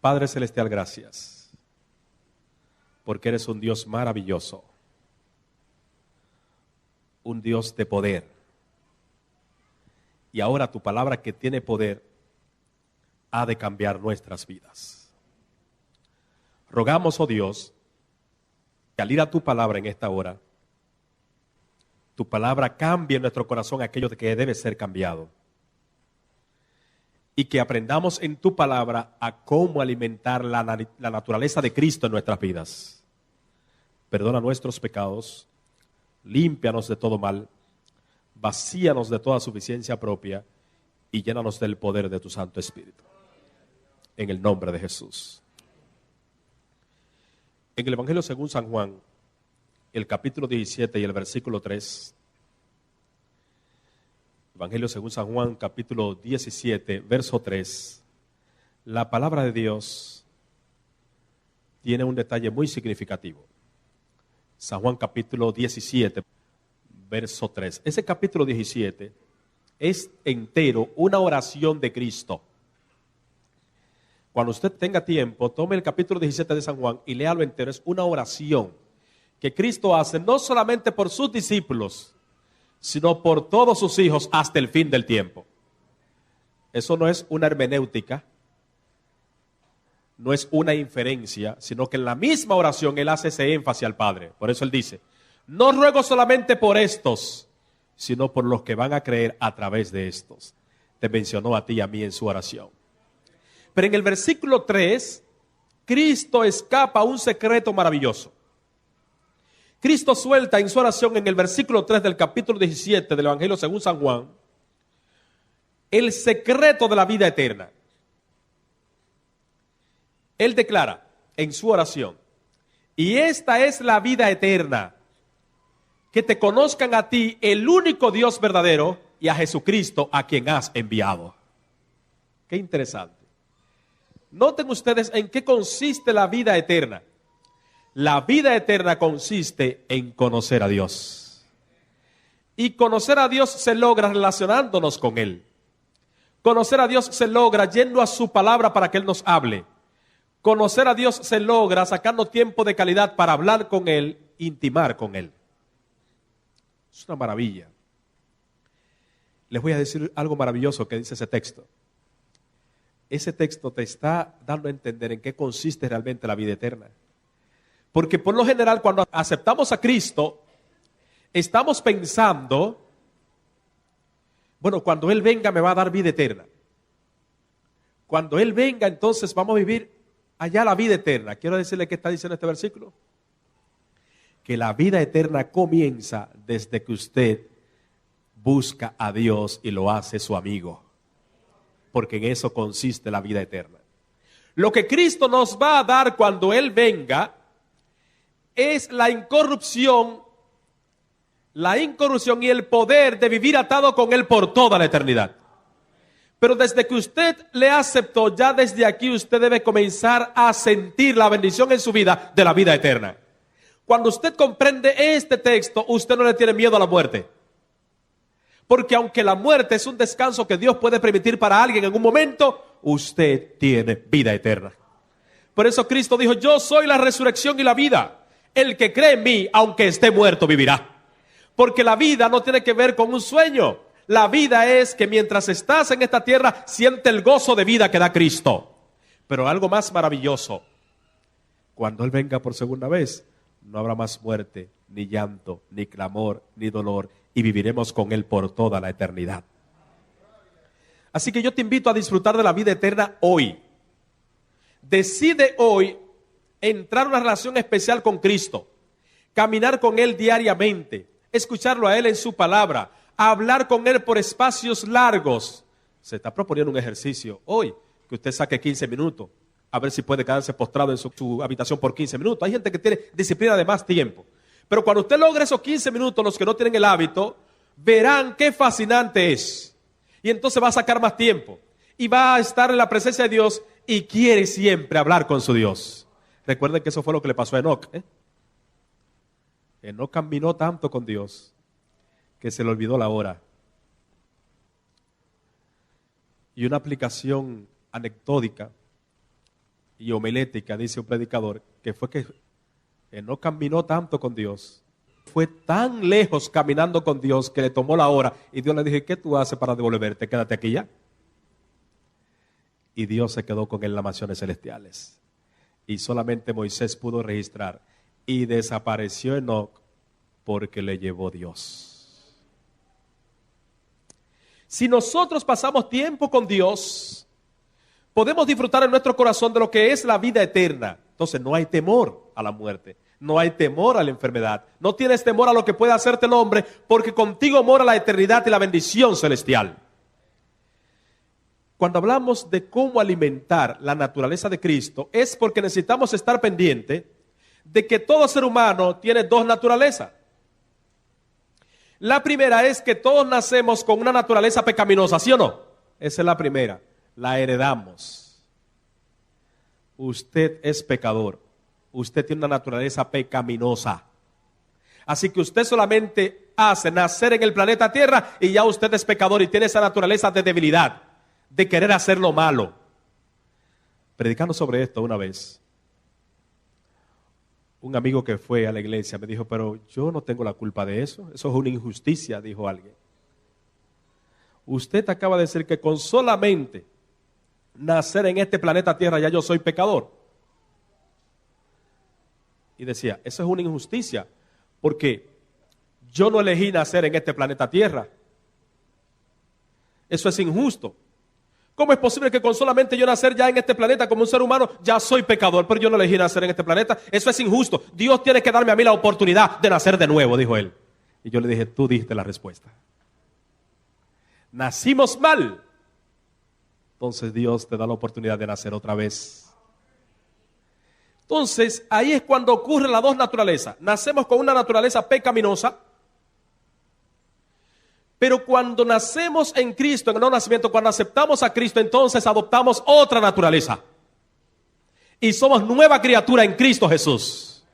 Padre Celestial, gracias, porque eres un Dios maravilloso, un Dios de poder. Y ahora tu palabra, que tiene poder, ha de cambiar nuestras vidas. Rogamos, oh Dios, que al ir a tu palabra en esta hora, tu palabra cambie en nuestro corazón aquello que debe ser cambiado. Y que aprendamos en tu palabra a cómo alimentar la naturaleza de Cristo en nuestras vidas. Perdona nuestros pecados, límpianos de todo mal, vacíanos de toda suficiencia propia y llénanos del poder de tu Santo Espíritu. En el nombre de Jesús. En el Evangelio según San Juan, el capítulo 17 y el versículo 3. Evangelio según San Juan, capítulo 17, verso 3. La palabra de Dios tiene un detalle muy significativo. San Juan, capítulo 17, verso 3. Ese capítulo 17 es entero una oración de Cristo. Cuando usted tenga tiempo, tome el capítulo 17 de San Juan y léalo entero. Es una oración que Cristo hace no solamente por sus discípulos, sino por todos sus hijos hasta el fin del tiempo. Eso no es una hermenéutica, no es una inferencia, sino que en la misma oración Él hace ese énfasis al Padre. Por eso Él dice, no ruego solamente por estos, sino por los que van a creer a través de estos. Te mencionó a ti y a mí en su oración. Pero en el versículo 3, Cristo escapa a un secreto maravilloso. Cristo suelta en su oración en el versículo 3 del capítulo 17 del Evangelio según San Juan, el secreto de la vida eterna. Él declara en su oración, y esta es la vida eterna, que te conozcan a ti, el único Dios verdadero, y a Jesucristo a quien has enviado. Qué interesante. Noten ustedes en qué consiste la vida eterna. La vida eterna consiste en conocer a Dios. Y conocer a Dios se logra relacionándonos con Él. Conocer a Dios se logra yendo a su palabra para que Él nos hable. Conocer a Dios se logra sacando tiempo de calidad para hablar con Él, intimar con Él. Es una maravilla. Les voy a decir algo maravilloso que dice ese texto. Ese texto te está dando a entender en qué consiste realmente la vida eterna. Porque por lo general cuando aceptamos a Cristo, estamos pensando, bueno, cuando Él venga me va a dar vida eterna. Cuando Él venga entonces vamos a vivir allá la vida eterna. Quiero decirle qué está diciendo este versículo. Que la vida eterna comienza desde que usted busca a Dios y lo hace su amigo. Porque en eso consiste la vida eterna. Lo que Cristo nos va a dar cuando Él venga es la incorrupción y el poder de vivir atado con Él por toda la eternidad. Pero desde que usted le aceptó, ya desde aquí usted debe comenzar a sentir la bendición en su vida de la vida eterna. Cuando usted comprende este texto, usted no le tiene miedo a la muerte. Porque aunque la muerte es un descanso que Dios puede permitir para alguien en un momento, usted tiene vida eterna. Por eso Cristo dijo, yo soy la resurrección y la vida. El que cree en mí, aunque esté muerto, vivirá. Porque la vida no tiene que ver con un sueño. La vida es que mientras estás en esta tierra, siente el gozo de vida que da Cristo. Pero algo más maravilloso, cuando Él venga por segunda vez, no habrá más muerte, ni llanto, ni clamor, ni dolor, y viviremos con Él por toda la eternidad. Así que yo te invito a disfrutar de la vida eterna hoy. Decide hoy entrar en una relación especial con Cristo, caminar con Él diariamente, escucharlo a Él en su palabra, hablar con Él por espacios largos. Se está proponiendo un ejercicio hoy, que usted saque 15 minutos, a ver si puede quedarse postrado en su habitación por 15 minutos. Hay gente que tiene disciplina de más tiempo. Pero cuando usted logre esos 15 minutos, los que no tienen el hábito, verán qué fascinante es. Y entonces va a sacar más tiempo. Y va a estar en la presencia de Dios y quiere siempre hablar con su Dios. Recuerden que eso fue lo que le pasó a Enoc. Enoc caminó tanto con Dios que se le olvidó la hora. Y una aplicación anecdótica y homilética, dice un predicador, que fue que no caminó tanto con Dios. Fue tan lejos caminando con Dios que le tomó la hora y Dios le dijo, ¿qué tú haces para devolverte? Quédate aquí ya. Y Dios se quedó con él en las mansiones celestiales. Y solamente Moisés pudo registrar. Y desapareció Enoc porque le llevó Dios. Si nosotros pasamos tiempo con Dios, podemos disfrutar en nuestro corazón de lo que es la vida eterna. Entonces no hay temor a la muerte. No hay temor a la enfermedad. No tienes temor a lo que pueda hacerte el hombre, porque contigo mora la eternidad y la bendición celestial. Cuando hablamos de cómo alimentar la naturaleza de Cristo, es porque necesitamos estar pendientes de que todo ser humano tiene dos naturalezas. La primera es que todos nacemos con una naturaleza pecaminosa, ¿sí o no? Esa es la primera, la heredamos. Usted es pecador, usted tiene una naturaleza pecaminosa. Así que usted solamente hace nacer en el planeta Tierra y ya usted es pecador y tiene esa naturaleza de debilidad, de querer hacer lo malo. Predicando sobre esto una vez, un amigo que fue a la iglesia me dijo, pero yo no tengo la culpa de eso, eso es una injusticia, dijo alguien. Usted acaba de decir que con solamente nacer en este planeta Tierra ya yo soy pecador. Y decía, eso es una injusticia, porque yo no elegí nacer en este planeta Tierra. Eso es injusto. ¿Cómo es posible que con solamente yo nacer ya en este planeta como un ser humano, ya soy pecador, pero yo no elegí nacer en este planeta? Eso es injusto. Dios tiene que darme a mí la oportunidad de nacer de nuevo, dijo él. Y yo le dije, tú dijiste la respuesta. Nacimos mal. Entonces Dios te da la oportunidad de nacer otra vez. Entonces, ahí es cuando ocurren las dos naturalezas. Nacemos con una naturaleza pecaminosa. Pero cuando nacemos en Cristo, en el nuevo nacimiento, cuando aceptamos a Cristo, entonces adoptamos otra naturaleza. Y somos nueva criatura en Cristo Jesús.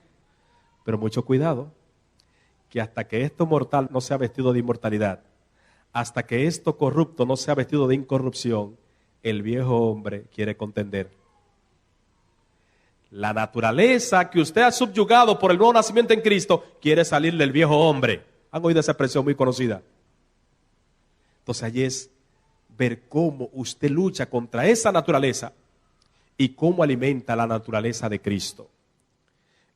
Pero mucho cuidado, que hasta que esto mortal no sea vestido de inmortalidad, hasta que esto corrupto no sea vestido de incorrupción, el viejo hombre quiere contender. La naturaleza que usted ha subyugado por el nuevo nacimiento en Cristo quiere salir del viejo hombre. ¿Han oído esa expresión muy conocida? Entonces allí es ver cómo usted lucha contra esa naturaleza y cómo alimenta la naturaleza de Cristo.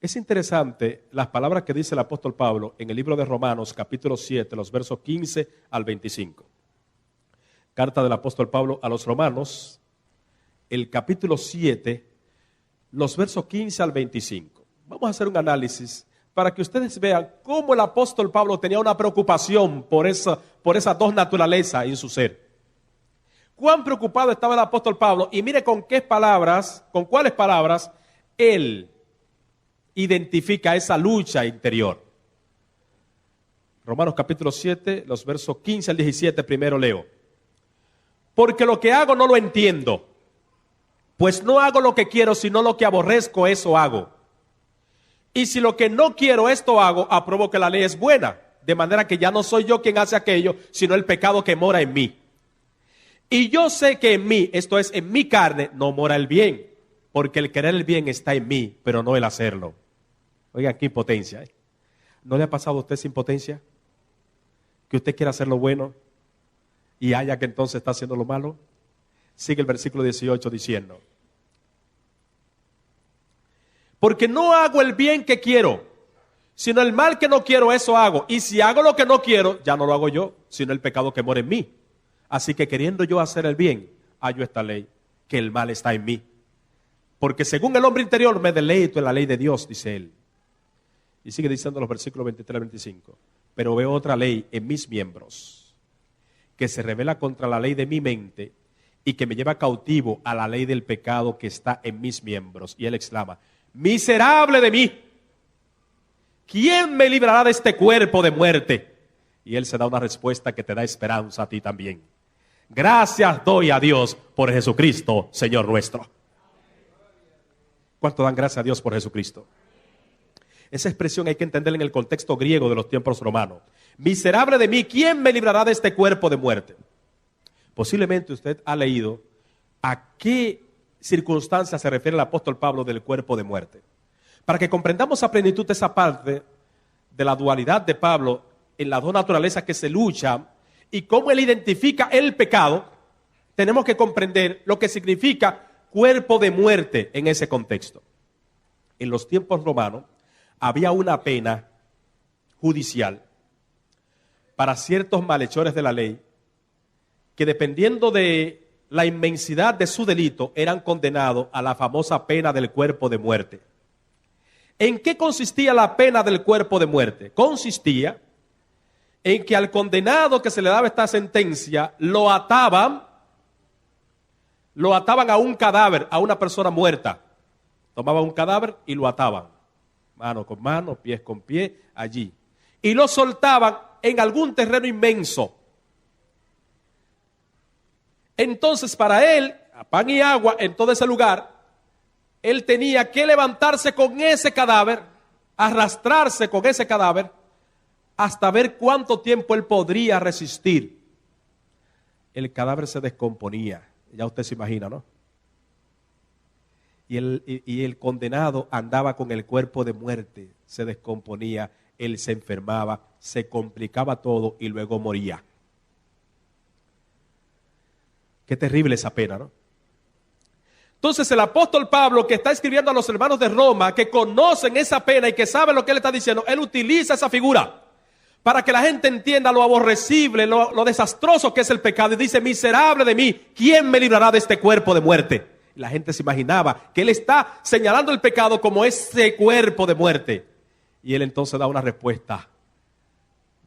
Es interesante las palabras que dice el apóstol Pablo en el libro de Romanos, capítulo 7, los versos 15 al 25. Carta del apóstol Pablo a los Romanos, el capítulo 7, los versos 15 al 25. Vamos a hacer un análisis para que ustedes vean cómo el apóstol Pablo tenía una preocupación por esas dos naturalezas en su ser. Cuán preocupado estaba el apóstol Pablo, y mire con cuáles palabras él identifica esa lucha interior. Romanos capítulo 7, los versos 15 al 17, primero leo. Porque lo que hago no lo entiendo, pues no hago lo que quiero, sino lo que aborrezco, eso hago. Y si lo que no quiero, esto hago, apruebo que la ley es buena, de manera que ya no soy yo quien hace aquello, sino el pecado que mora en mí. Y yo sé que en mí, esto es, en mi carne, no mora el bien, porque el querer el bien está en mí, pero no el hacerlo. Oigan, qué impotencia. ¿No le ha pasado a usted esa impotencia? Que usted quiere hacer lo bueno y haya que entonces está haciendo lo malo. Sigue el versículo 18 diciendo: porque no hago el bien que quiero, sino el mal que no quiero, eso hago. Y si hago lo que no quiero, ya no lo hago yo, sino el pecado que mora en mí. Así que queriendo yo hacer el bien, hallo esta ley, que el mal está en mí. Porque según el hombre interior me deleito en la ley de Dios, dice él. Y sigue diciendo los versículos 23 al 25. Pero veo otra ley en mis miembros, que se revela contra la ley de mi mente y que me lleva cautivo a la ley del pecado que está en mis miembros. Y él exclama: miserable de mí, ¿quién me librará de este cuerpo de muerte? Y él se da una respuesta que te da esperanza a ti también. Gracias doy a Dios por Jesucristo, Señor nuestro. ¿Cuánto dan gracias a Dios por Jesucristo? Esa expresión hay que entenderla en el contexto griego de los tiempos romanos. Miserable de mí, ¿quién me librará de este cuerpo de muerte? Posiblemente usted ha leído a qué circunstancia se refiere el apóstol Pablo del cuerpo de muerte? Para que comprendamos a plenitud esa parte de la dualidad de Pablo en las dos naturalezas que se luchan y cómo él identifica el pecado, tenemos que comprender lo que significa cuerpo de muerte en ese contexto. En los tiempos romanos había una pena judicial para ciertos malhechores de la ley que, dependiendo de la inmensidad de su delito, eran condenados a la famosa pena del cuerpo de muerte. ¿En qué consistía la pena del cuerpo de muerte? Consistía en que al condenado que se le daba esta sentencia lo ataban a un cadáver, a una persona muerta. Tomaban un cadáver y lo ataban, mano con mano, pies con pie, allí. Y lo soltaban en algún terreno inmenso. Entonces, para él, a pan y agua en todo ese lugar, él tenía que levantarse con ese cadáver, arrastrarse con ese cadáver, hasta ver cuánto tiempo él podría resistir. El cadáver se descomponía, ya usted se imagina, ¿no? Y el condenado andaba con el cuerpo de muerte, se descomponía, él se enfermaba, se complicaba todo y luego moría. Qué terrible esa pena, ¿no? Entonces el apóstol Pablo, que está escribiendo a los hermanos de Roma, que conocen esa pena y que saben lo que él está diciendo, él utiliza esa figura para que la gente entienda lo aborrecible, lo desastroso que es el pecado. Y dice, miserable de mí, ¿quién me librará de este cuerpo de muerte? Y la gente se imaginaba que él está señalando el pecado como ese cuerpo de muerte. Y él entonces da una respuesta: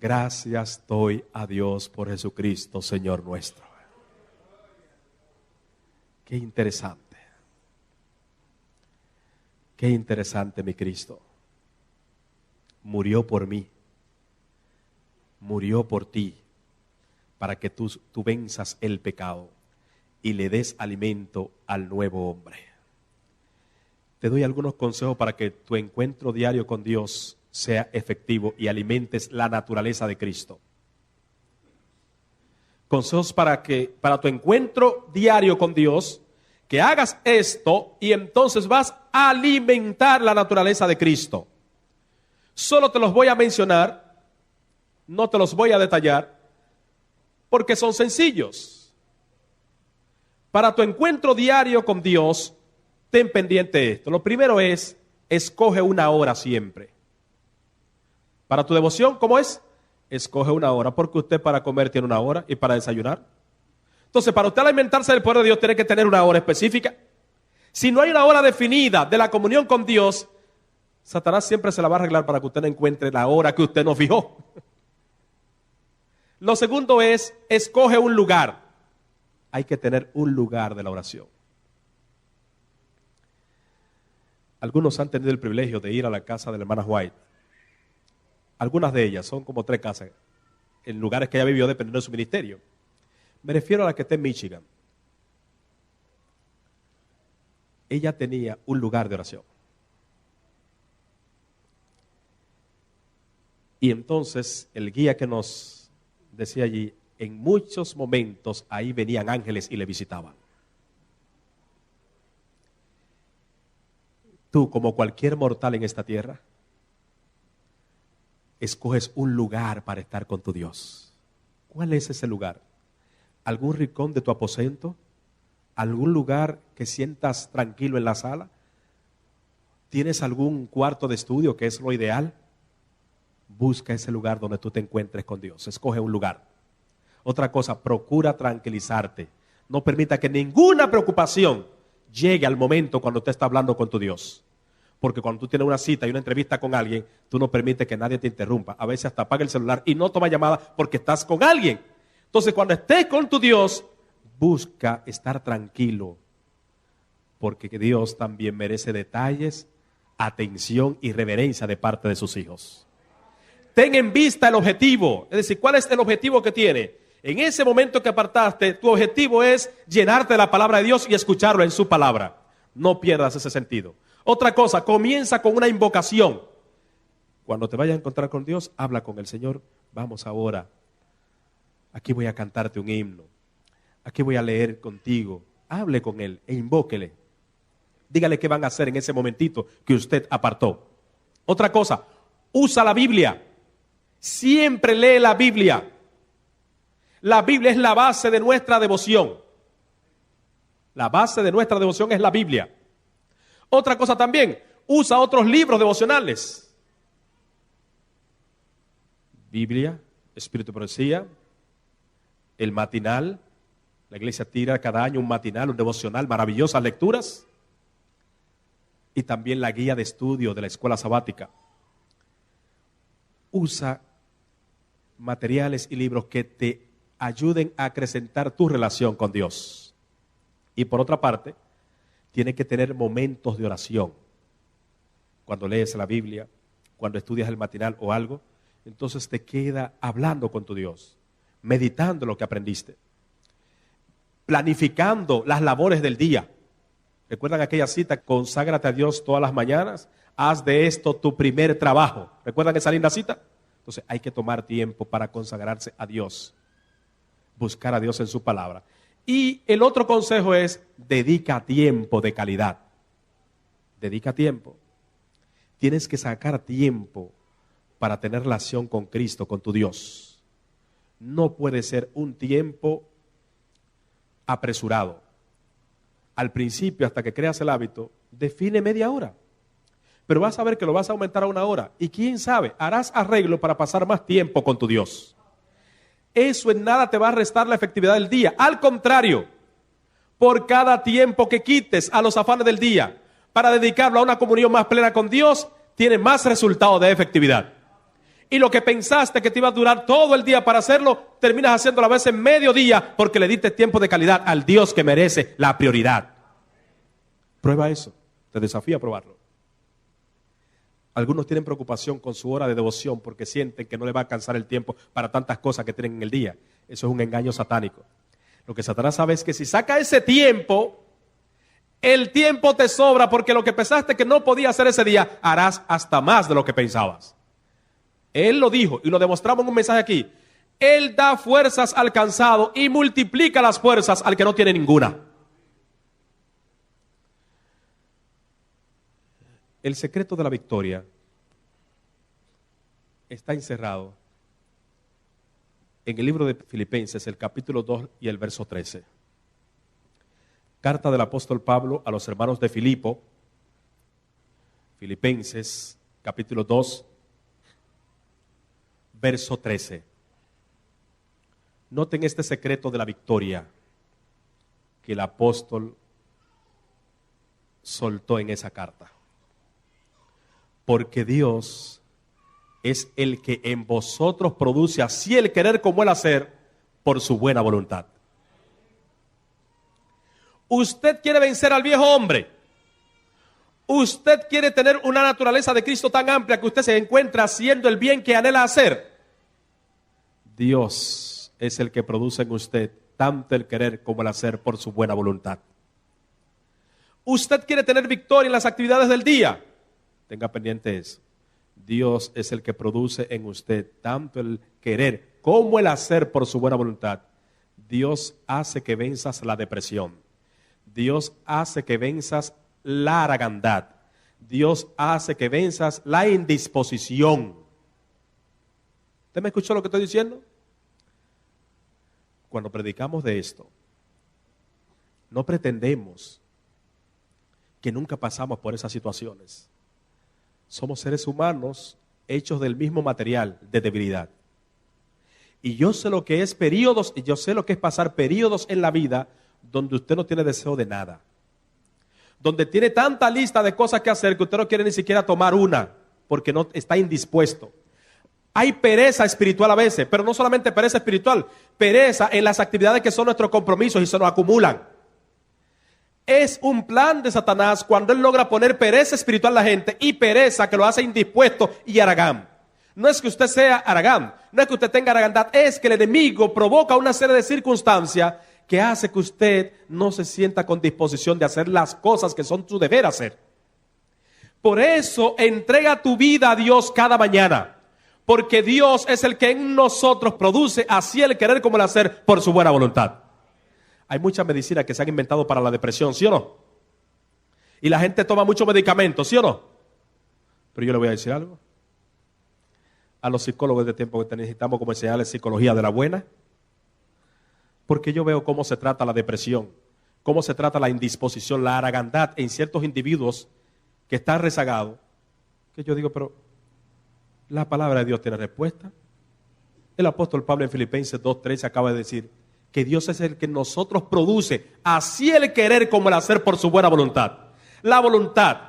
gracias doy a Dios por Jesucristo, Señor nuestro. Qué interesante. Qué interesante, mi Cristo. Murió por mí. Murió por ti, para que tú venzas el pecado y le des alimento al nuevo hombre. Te doy algunos consejos para que tu encuentro diario con Dios sea efectivo y alimentes la naturaleza de Cristo. Consejos para tu encuentro diario con Dios, que hagas esto y entonces vas a alimentar la naturaleza de Cristo. Solo te los voy a mencionar. No te los voy a detallar porque son sencillos. Para tu encuentro diario con Dios, ten pendiente esto. Lo primero es, escoge una hora siempre. Para tu devoción, ¿cómo es? Escoge una hora, porque usted para comer tiene una hora y para desayunar. Entonces, para usted alimentarse del poder de Dios, tiene que tener una hora específica. Si no hay una hora definida de la comunión con Dios, Satanás siempre se la va a arreglar para que usted no encuentre la hora que usted no fijó. Lo segundo es, escoge un lugar. Hay que tener un lugar de la oración. Algunos han tenido el privilegio de ir a la casa de la hermana White. Algunas de ellas, son como 3 casas, en lugares que ella vivió dependiendo de su ministerio. Me refiero a la que está en Michigan. Ella tenía un lugar de oración. Y entonces el guía que nos decía allí, en muchos momentos ahí venían ángeles y le visitaban. Tú, como cualquier mortal en esta tierra, escoges un lugar para estar con tu Dios. ¿Cuál es ese lugar? ¿Algún rincón de tu aposento? ¿Algún lugar que sientas tranquilo en la sala? ¿Tienes algún cuarto de estudio que es lo ideal? Busca ese lugar donde tú te encuentres con Dios. Escoge un lugar. Otra cosa, procura tranquilizarte. No permita que ninguna preocupación llegue al momento cuando usted está hablando con tu Dios. Porque cuando tú tienes una cita y una entrevista con alguien, tú no permites que nadie te interrumpa. A veces hasta apaga el celular y no toma llamada porque estás con alguien. Entonces, cuando estés con tu Dios, busca estar tranquilo. Porque Dios también merece detalles, atención y reverencia de parte de sus hijos. Ten en vista el objetivo. Es decir, ¿cuál es el objetivo que tiene? En ese momento que apartaste, tu objetivo es llenarte de la palabra de Dios y escucharlo en su palabra. No pierdas ese sentido. Otra cosa, comienza con una invocación. Cuando te vayas a encontrar con Dios, habla con el Señor. Vamos ahora. Aquí voy a cantarte un himno. Aquí voy a leer contigo. Hable con Él e invóquele. Dígale qué van a hacer en ese momentito que usted apartó. Otra cosa, usa la Biblia. Siempre lee la Biblia. La Biblia es la base de nuestra devoción. La base de nuestra devoción es la Biblia. Otra cosa también, usa otros libros devocionales. Biblia, Espíritu de Profecía, el matinal. La iglesia tira cada año un matinal, un devocional, maravillosas lecturas. Y también la guía de estudio de la escuela sabática. Usa materiales y libros que te ayuden a acrecentar tu relación con Dios. Y por otra parte, tienes que tener momentos de oración. Cuando lees la Biblia, cuando estudias el matinal o algo, entonces te queda hablando con tu Dios, meditando lo que aprendiste, planificando las labores del día. ¿Recuerdan aquella cita? Conságrate a Dios todas las mañanas, haz de esto tu primer trabajo. ¿Recuerdan esa linda cita? Entonces hay que tomar tiempo para consagrarse a Dios, buscar a Dios en su palabra. Y el otro consejo es, dedica tiempo de calidad. Dedica tiempo. Tienes que sacar tiempo para tener relación con Cristo, con tu Dios. No puede ser un tiempo apresurado. Al principio, hasta que creas el hábito, define media hora. Pero vas a ver que lo vas a aumentar a 1 hora. Y quién sabe, harás arreglo para pasar más tiempo con tu Dios. Eso en nada te va a restar la efectividad del día. Al contrario, por cada tiempo que quites a los afanes del día para dedicarlo a una comunión más plena con Dios, tiene más resultado de efectividad. Y lo que pensaste que te iba a durar todo el día para hacerlo, terminas haciéndolo a veces en medio día porque le diste tiempo de calidad al Dios que merece la prioridad. Prueba eso. Te desafío a probarlo. Algunos tienen preocupación con su hora de devoción porque sienten que no le va a alcanzar el tiempo para tantas cosas que tienen en el día. Eso es un engaño satánico. Lo que Satanás sabe es que si saca ese tiempo, el tiempo te sobra porque lo que pensaste que no podías hacer ese día, harás hasta más de lo que pensabas. Él lo dijo y lo demostramos en un mensaje aquí. Él da fuerzas al cansado y multiplica las fuerzas al que no tiene ninguna. El secreto de la victoria está encerrado en el libro de Filipenses, el capítulo 2 y el verso 13. Carta del apóstol Pablo a los hermanos de Filipo, Filipenses, capítulo 2, verso 13. Noten este secreto de la victoria que el apóstol soltó en esa carta. Porque Dios es el que en vosotros produce así el querer como el hacer por su buena voluntad. Usted quiere vencer al viejo hombre. Usted quiere tener una naturaleza de Cristo tan amplia que usted se encuentra haciendo el bien que anhela hacer. Dios es el que produce en usted tanto el querer como el hacer por su buena voluntad. Usted quiere tener victoria en las actividades del día. Tenga pendiente eso. Dios es el que produce en usted tanto el querer como el hacer por su buena voluntad. Dios hace que venzas la depresión. Dios hace que venzas la haragandad. Dios hace que venzas la indisposición. ¿Usted me escuchó lo que estoy diciendo? Cuando predicamos de esto, no pretendemos que nunca pasamos por esas situaciones. Somos seres humanos hechos del mismo material de debilidad. Y yo sé lo que es periodos, y yo sé lo que es pasar periodos en la vida donde usted no tiene deseo de nada. Donde tiene tanta lista de cosas que hacer que usted no quiere ni siquiera tomar una, porque no está indispuesto. Hay pereza espiritual a veces, pero no solamente pereza espiritual, pereza en las actividades que son nuestros compromisos y se nos acumulan. Es un plan de Satanás cuando él logra poner pereza espiritual a la gente y pereza que lo hace indispuesto y haragán. No es que usted sea haragán, no es que usted tenga haragandad, es que el enemigo provoca una serie de circunstancias que hace que usted no se sienta con disposición de hacer las cosas que son su deber hacer. Por eso entrega tu vida a Dios cada mañana, porque Dios es el que en nosotros produce así el querer como el hacer por su buena voluntad. Hay muchas medicinas que se han inventado para la depresión, ¿sí o no? Y la gente toma muchos medicamentos, ¿sí o no? Pero yo le voy a decir algo. A los psicólogos de tiempo que necesitamos como enseñarles psicología de la buena. Porque yo veo cómo se trata la depresión, cómo se trata la indisposición, la haragandad en ciertos individuos que están rezagados. Que yo digo, pero la palabra de Dios tiene respuesta. El apóstol Pablo en Filipenses 2:13 acaba de decir que Dios es el que nosotros produce, así el querer como el hacer por su buena voluntad. La voluntad,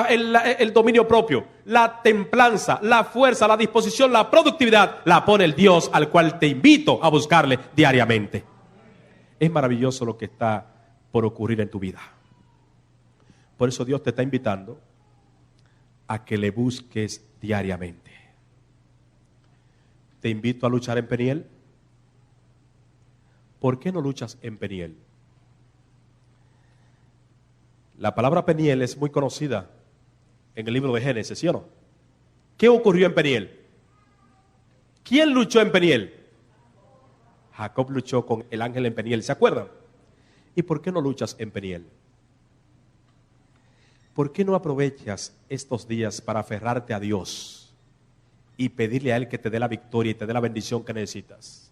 el dominio propio, la templanza, la fuerza, la disposición, la productividad, la pone el Dios al cual te invito a buscarle diariamente. Es maravilloso lo que está por ocurrir en tu vida. Por eso Dios te está invitando a que le busques diariamente. Te invito a luchar en Peniel. ¿Por qué no luchas en Peniel? La palabra Peniel es muy conocida en el libro de Génesis, ¿sí o no? ¿Qué ocurrió en Peniel? ¿Quién luchó en Peniel? Jacob luchó con el ángel en Peniel, ¿se acuerdan? ¿Y por qué no luchas en Peniel? ¿Por qué no aprovechas estos días para aferrarte a Dios y pedirle a Él que te dé la victoria y te dé la bendición que necesitas?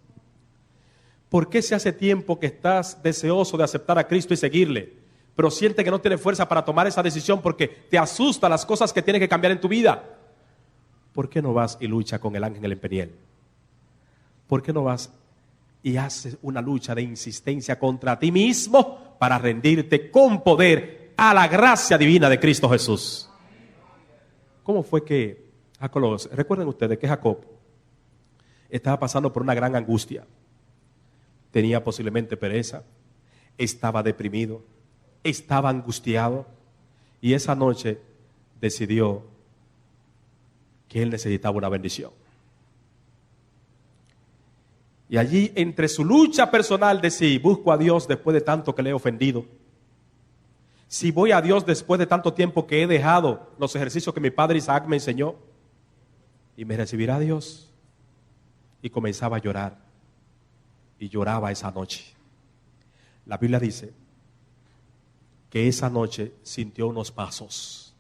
¿Por qué si hace tiempo que estás deseoso de aceptar a Cristo y seguirle, pero sientes que no tienes fuerza para tomar esa decisión porque te asustan las cosas que tienes que cambiar en tu vida? ¿Por qué no vas y luchas con el ángel en Peniel? ¿Por qué no vas y haces una lucha de insistencia contra ti mismo para rendirte con poder a la gracia divina de Cristo Jesús? ¿Cómo fue que Jacob, recuerden ustedes que Jacob estaba pasando por una gran angustia? Tenía posiblemente pereza, estaba deprimido, estaba angustiado, y esa noche decidió que él necesitaba una bendición. Y allí, entre su lucha personal de si busco a Dios después de tanto que le he ofendido, si voy a Dios después de tanto tiempo que he dejado los ejercicios que mi padre Isaac me enseñó, y me recibirá Dios. Y comenzaba a llorar, y lloraba esa noche. La Biblia dice que esa noche sintió unos pasos,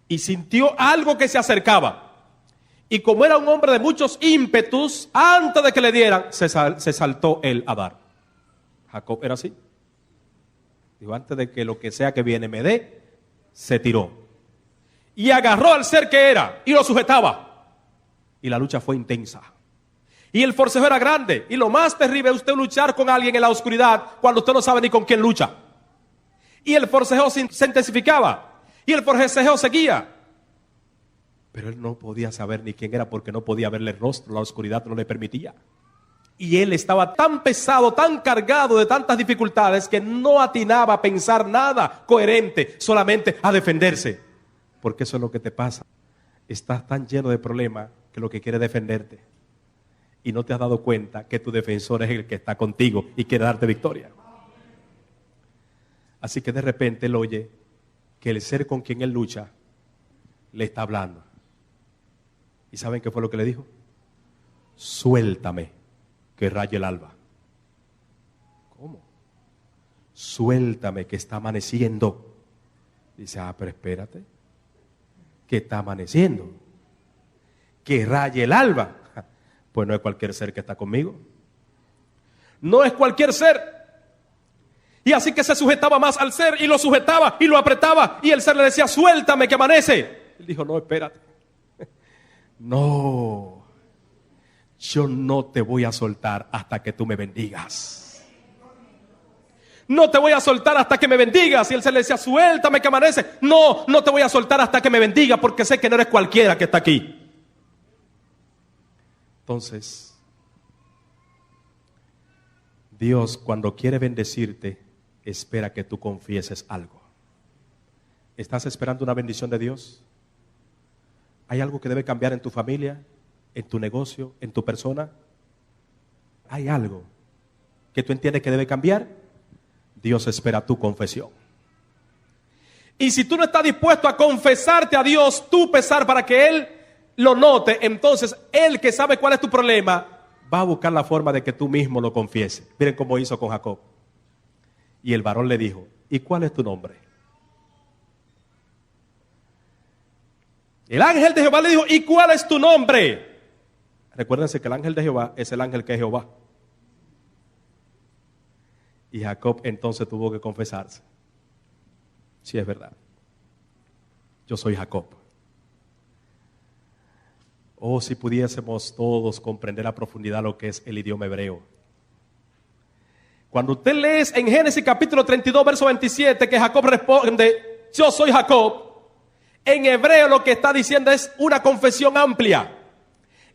y sintió algo que se acercaba. Y como era un hombre de muchos ímpetus, antes de que le dieran, se saltó él a dar. Jacob era así. Dijo, antes de que lo que sea que viene me dé, se tiró. Y agarró al ser que era y lo sujetaba. Y la lucha fue intensa. Y el forcejeo era grande. Y lo más terrible es usted luchar con alguien en la oscuridad cuando usted no sabe ni con quién lucha. Y el forcejeo se intensificaba. Y el forcejeo seguía. Pero él no podía saber ni quién era porque no podía verle el rostro. La oscuridad no le permitía. Y él estaba tan pesado, tan cargado de tantas dificultades que no atinaba a pensar nada coherente, solamente a defenderse. Porque eso es lo que te pasa. Estás tan lleno de problemas que lo que quiere es defenderte. Y no te has dado cuenta que tu defensor es el que está contigo y quiere darte victoria. Así que de repente él oye que el ser con quien él lucha le está hablando. ¿Y saben qué fue lo que le dijo? Suéltame, que raye el alba. ¿Cómo? Suéltame, que está amaneciendo. Dice, pero espérate, que está amaneciendo, que raye el alba. Pues no es cualquier ser que está conmigo. No es cualquier ser. Y así que se sujetaba más al ser y lo sujetaba y lo apretaba. Y el ser le decía, suéltame que amanece. Él dijo, no, espérate. No, yo no te voy a soltar hasta que tú me bendigas. No te voy a soltar hasta que me bendigas. Y él se le decía, suéltame que amanece. No, no te voy a soltar hasta que me bendiga porque sé que no eres cualquiera que está aquí. Entonces, Dios cuando quiere bendecirte, espera que tú confieses algo. ¿Estás esperando una bendición de Dios? ¿Hay algo que debe cambiar en tu familia, en tu negocio, en tu persona? ¿Hay algo que tú entiendes que debe cambiar? Dios espera tu confesión. Y si tú no estás dispuesto a confesarte a Dios, tu pesar para que Él lo note, entonces Él que sabe cuál es tu problema, va a buscar la forma de que tú mismo lo confieses. Miren cómo hizo con Jacob. Y el varón le dijo, ¿y cuál es tu nombre? El ángel de Jehová le dijo, ¿y cuál es tu nombre? Recuérdense que el ángel de Jehová es el ángel que es Jehová. Y Jacob entonces tuvo que confesarse. Sí, es verdad. Yo soy Jacob. Oh, si pudiésemos todos comprender a profundidad lo que es el idioma hebreo. Cuando usted lee en Génesis capítulo 32, verso 27, que Jacob responde, yo soy Jacob. En hebreo lo que está diciendo es una confesión amplia.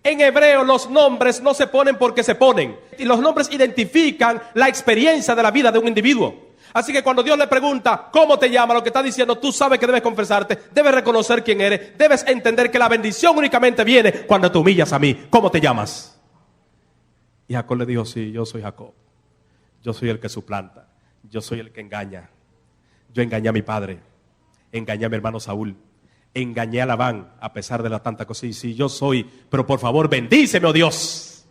En hebreo los nombres no se ponen porque se ponen. Y los nombres identifican la experiencia de la vida de un individuo. Así que cuando Dios le pregunta, ¿cómo te llamas? Lo que está diciendo, tú sabes que debes confesarte, debes reconocer quién eres, debes entender que la bendición únicamente viene cuando te humillas a mí. ¿Cómo te llamas? Y Jacob le dijo, sí, yo soy Jacob. Yo soy el que suplanta. Yo soy el que engaña. Yo engañé a mi padre. Engañé a mi hermano Saúl. Engañé a Labán a pesar de la tanta cosa. Y sí, yo soy, pero por favor bendíceme, oh Dios.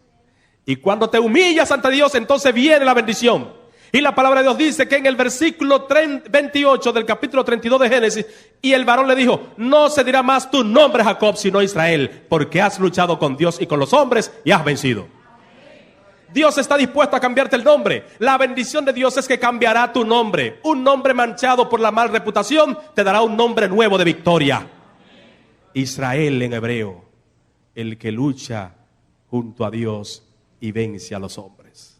Y cuando te humillas ante Dios, entonces viene la bendición. Y la palabra de Dios dice que en el versículo 28 del capítulo 32 de Génesis, y el varón le dijo, no se dirá más tu nombre Jacob, sino Israel, porque has luchado con Dios y con los hombres y has vencido. Dios está dispuesto a cambiarte el nombre. La bendición de Dios es que cambiará tu nombre. Un nombre manchado por la mala reputación te dará un nombre nuevo de victoria. Israel en hebreo, el que lucha junto a Dios y vence a los hombres.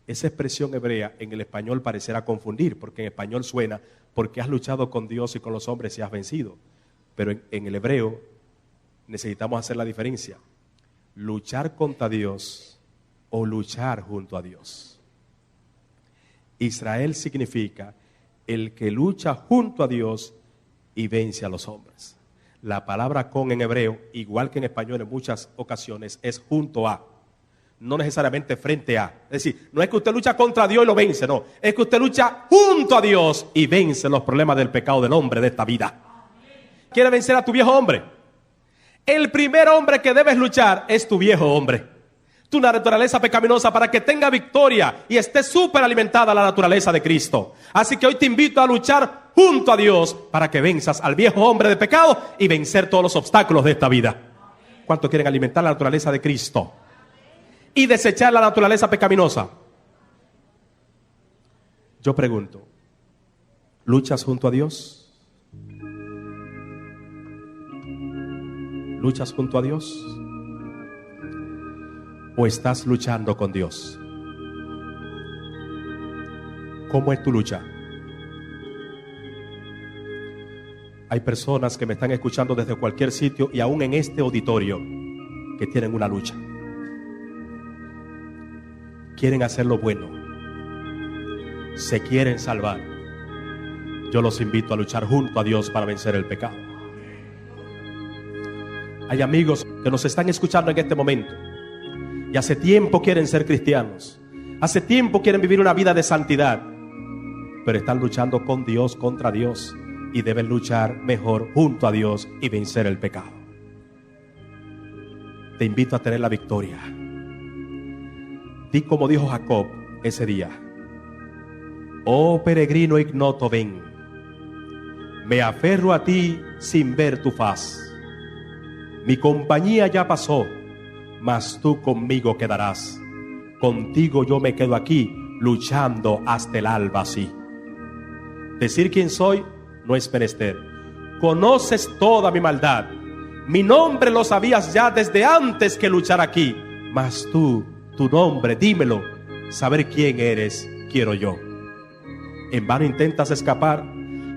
Esa expresión hebrea en el español parecerá confundir, porque en español suena, porque has luchado con Dios y con los hombres y has vencido. Pero en el hebreo necesitamos hacer la diferencia. Luchar contra Dios o luchar junto a Dios. Israel significa el que lucha junto a Dios y vence a los hombres. La palabra con en hebreo, igual que en español en muchas ocasiones, es junto a. No necesariamente frente a. Es decir, no es que usted lucha contra Dios y lo vence, no. Es que usted lucha junto a Dios y vence los problemas del pecado del hombre de esta vida. ¿Quieres vencer a tu viejo hombre? El primer hombre que debes luchar es tu viejo hombre. Tu naturaleza pecaminosa, para que tenga victoria y esté súper alimentada la naturaleza de Cristo. Así que hoy te invito a luchar junto a Dios para que venzas al viejo hombre de pecado y vencer todos los obstáculos de esta vida. ¿Cuántos quieren alimentar la naturaleza de Cristo y desechar la naturaleza pecaminosa? Yo pregunto, ¿luchas junto a Dios? ¿Luchas junto a Dios? ¿O estás luchando con Dios? ¿Cómo es tu lucha? Hay personas que me están escuchando desde cualquier sitio y aún en este auditorio que tienen una lucha. Quieren hacer lo bueno. Se quieren salvar. Yo los invito a luchar junto a Dios para vencer el pecado. Hay amigos que nos están escuchando en este momento y hace tiempo quieren ser cristianos. Hace tiempo quieren vivir una vida de santidad, pero están luchando con Dios contra Dios y deben luchar mejor junto a Dios y vencer el pecado. Te invito a tener la victoria. Di como dijo Jacob ese día: oh peregrino ignoto, ven, me aferro a ti sin ver tu faz. Mi compañía ya pasó, mas tú conmigo quedarás. Contigo yo me quedo aquí, luchando hasta el alba así. Decir quién soy no es menester. Conoces toda mi maldad. Mi nombre lo sabías ya desde antes que luchar aquí. Mas tú, tu nombre, dímelo. Saber quién eres, quiero yo. ¿En vano intentas escapar?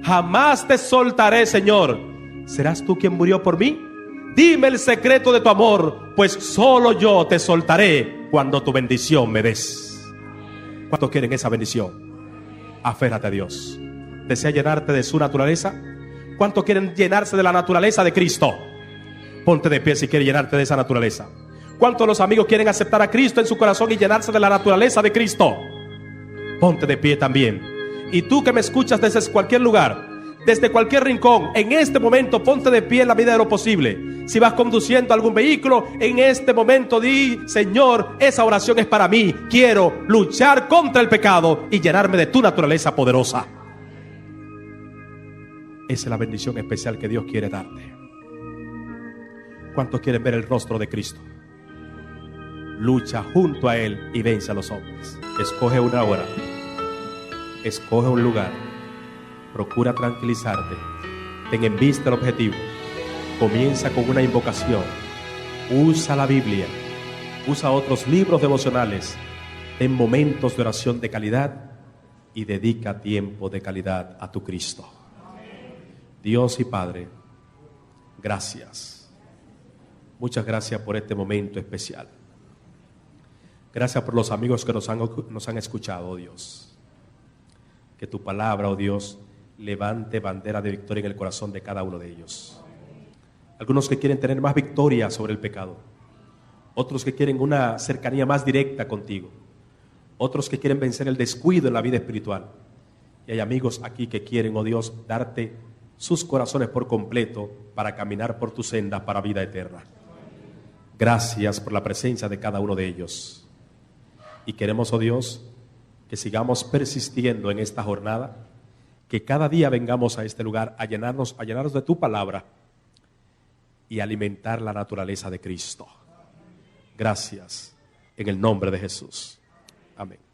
Jamás te soltaré, Señor. ¿Serás tú quien murió por mí? Dime el secreto de tu amor, pues solo yo te soltaré cuando tu bendición me des. ¿Cuántos quieren esa bendición? Aférrate a Dios. ¿Desea llenarte de su naturaleza? ¿Cuántos quieren llenarse de la naturaleza de Cristo? Ponte de pie si quieres llenarte de esa naturaleza. ¿Cuántos de los amigos quieren aceptar a Cristo en su corazón y llenarse de la naturaleza de Cristo? Ponte de pie también. Y tú que me escuchas desde cualquier lugar, desde cualquier rincón, en este momento ponte de pie en la medida de lo posible. Si vas conduciendo algún vehículo, en este momento di: Señor, esa oración es para mí. Quiero luchar contra el pecado y llenarme de tu naturaleza poderosa. Esa es la bendición especial que Dios quiere darte. ¿Cuántos quieren ver el rostro de Cristo? Lucha junto a Él y vence a los hombres. Escoge una hora. Escoge un lugar. Procura tranquilizarte. Ten en vista el objetivo. Comienza con una invocación. Usa la Biblia. Usa otros libros devocionales. Ten momentos de oración de calidad y dedica tiempo de calidad a tu Cristo. Dios y Padre, gracias. Muchas gracias por este momento especial. Gracias por los amigos que nos han escuchado, oh Dios. Que tu palabra, oh Dios, levante bandera de victoria en el corazón de cada uno de ellos. Algunos que quieren tener más victoria sobre el pecado. Otros que quieren una cercanía más directa contigo. Otros que quieren vencer el descuido en la vida espiritual. Y hay amigos aquí que quieren, oh Dios, darte sus corazones por completo para caminar por tu senda para vida eterna. Gracias por la presencia de cada uno de ellos. Y queremos, oh Dios, que sigamos persistiendo en esta jornada, que cada día vengamos a este lugar a llenarnos de tu palabra y alimentar la naturaleza de Cristo. Gracias, en el nombre de Jesús. Amén.